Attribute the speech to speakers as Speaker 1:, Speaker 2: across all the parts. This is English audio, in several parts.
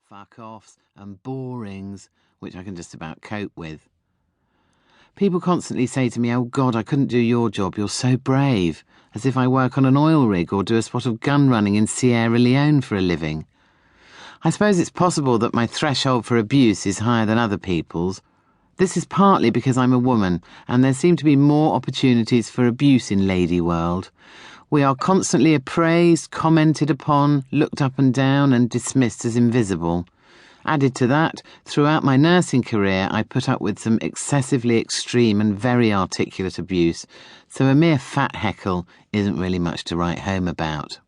Speaker 1: fuck-offs and borings, which I can just about cope with. People constantly say to me, "Oh God, I couldn't do your job, you're so brave," as if I work on an oil rig or do a spot of gun running in Sierra Leone for a living. I suppose it's possible that my threshold for abuse is higher than other people's. This is partly because I'm a woman, and there seem to be more opportunities for abuse in Lady World. We are constantly appraised, commented upon, looked up and down, and dismissed as invisible. Added to that, throughout my nursing career, I put up with some excessively extreme and very articulate abuse, so a mere fat heckle isn't really much to write home about.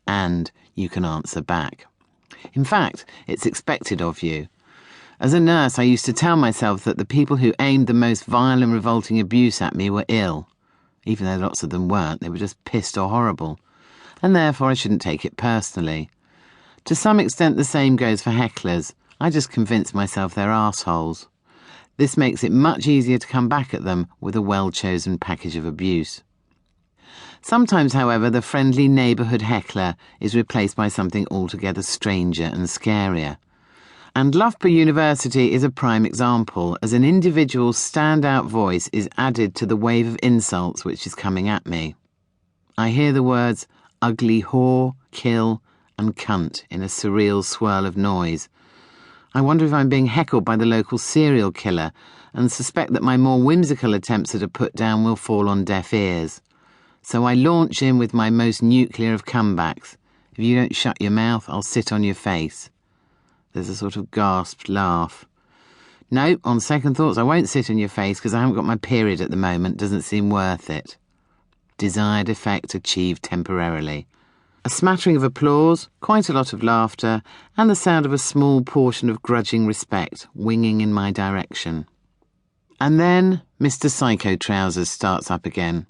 Speaker 1: And you can answer back. In fact, it's expected of you. As a nurse, I used to tell myself that the people who aimed the most vile and revolting abuse at me were ill. Even though lots of them weren't, they were just pissed or horrible. And therefore I shouldn't take it personally. To some extent the same goes for hecklers. I just convince myself they're arseholes. This makes it much easier to come back at them with a well-chosen package of abuse. Sometimes, however, the friendly neighbourhood heckler is replaced by something altogether stranger and scarier. And Loughborough University is a prime example, as an individual's standout voice is added to the wave of insults which is coming at me. I hear the words ugly whore, kill, and cunt in a surreal swirl of noise. I wonder if I'm being heckled by the local serial killer, and suspect that my more whimsical attempts at a put-down will fall on deaf ears. So I launch in with my most nuclear of comebacks. If you don't shut your mouth, I'll sit on your face. There's a sort of gasped laugh. No, on second thoughts, I won't sit on your face because I haven't got my period at the moment. Doesn't seem worth it. Desired effect achieved temporarily. A smattering of applause, quite a lot of laughter, and the sound of a small portion of grudging respect winging in my direction. And then Mr. Psycho Trousers starts up again.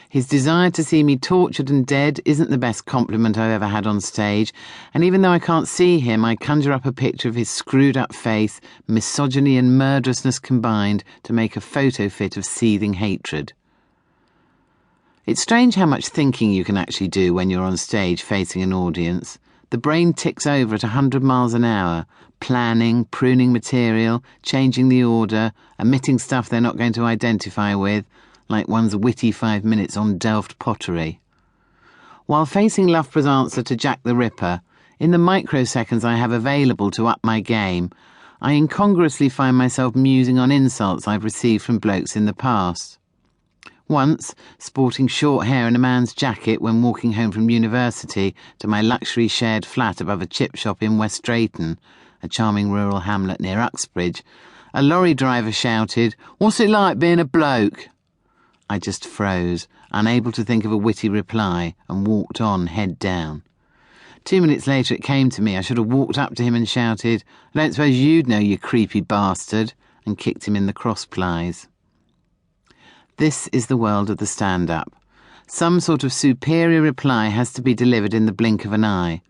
Speaker 1: His desire to see me tortured and dead isn't the best compliment I've ever had on stage, and even though I can't see him, I conjure up a picture of his screwed-up face, misogyny and murderousness combined to make a photo fit of seething hatred. It's strange how much thinking you can actually do when you're on stage facing an audience. The brain ticks over at 100 miles an hour, planning, pruning material, changing the order, omitting stuff they're not going to identify with, like one's witty 5 minutes on Delft pottery. While facing Loughborough's answer to Jack the Ripper, in the microseconds I have available to up my game, I incongruously find myself musing on insults I've received from blokes in the past. Once, sporting short hair and a man's jacket when walking home from university to my luxury shared flat above a chip shop in West Drayton, a charming rural hamlet near Uxbridge, a lorry driver shouted, "What's it like being a bloke?" I just froze, unable to think of a witty reply, and walked on, head down. 2 minutes later it came to me I should have walked up to him and shouted, "I don't suppose you'd know, you creepy bastard," and kicked him in the cross-plies. This is the world of the stand-up. Some sort of superior reply has to be delivered in the blink of an eye.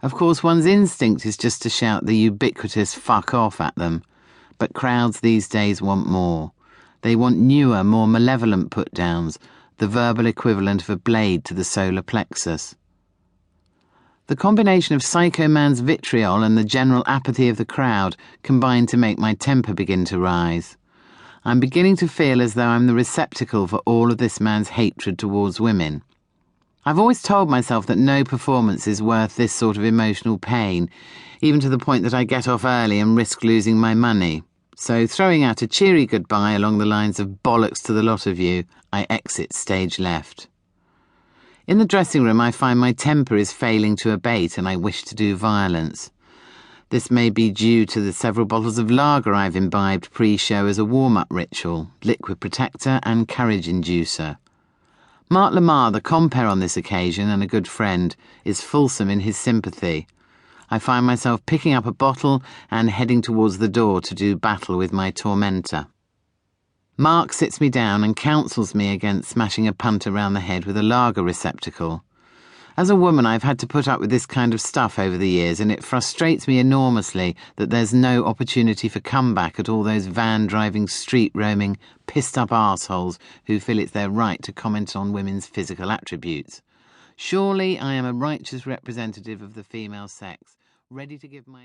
Speaker 1: Of course, one's instinct is just to shout the ubiquitous fuck off at them, but crowds these days want more. They want newer, more malevolent put-downs, the verbal equivalent of a blade to the solar plexus. The combination of Psycho Man's vitriol and the general apathy of the crowd combine to make my temper begin to rise. I'm beginning to feel as though I'm the receptacle for all of this man's hatred towards women. I've always told myself that no performance is worth this sort of emotional pain, even to the point that I get off early and risk losing my money. So, throwing out a cheery goodbye along the lines of bollocks to the lot of you, I exit stage left. In the dressing room I find my temper is failing to abate and I wish to do violence. This may be due to the several bottles of lager I've imbibed pre-show as a warm-up ritual, liquid protector and courage inducer. Mark Lamar, the compere on this occasion and a good friend, is fulsome in his sympathy. I find myself picking up a bottle and heading towards the door to do battle with my tormentor. Mark sits me down and counsels me against smashing a punt around the head with a lager receptacle. As a woman, I've had to put up with this kind of stuff over the years, and it frustrates me enormously that there's no opportunity for comeback at all those van-driving, street-roaming, pissed-up arseholes who feel it's their right to comment on women's physical attributes. Surely I am a righteous representative of the female sex, ready to give my...